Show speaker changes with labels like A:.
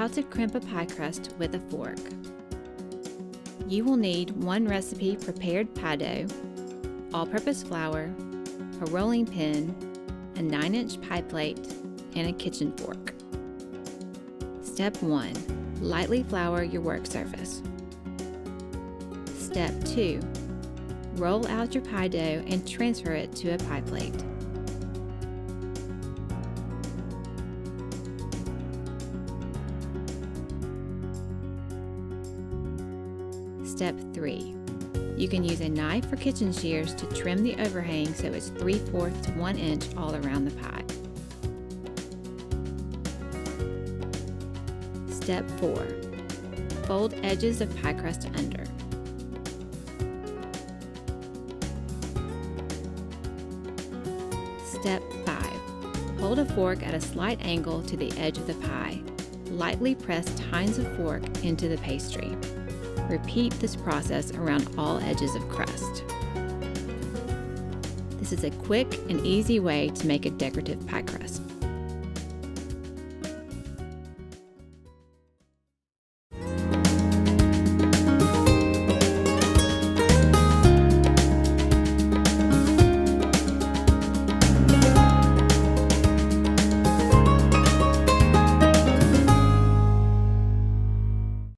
A: How to crimp a pie crust with a fork. You will need 1 recipe prepared pie dough, all-purpose flour, a rolling pin, a 9-inch pie plate, and a kitchen fork. Step 1. Lightly flour your work surface. Step 2. Roll out your pie dough and transfer it to a pie plate. Step 3. You can use a knife or kitchen shears to trim the overhang so it's 3/4 to 1 inch all around the pie. Step 4. Fold edges of pie crust under. Step 5. Hold a fork at a slight angle to the edge of the pie. Lightly press tines of fork into the pastry. Repeat this process around all edges of crust. This is a quick and easy way to make a decorative pie crust.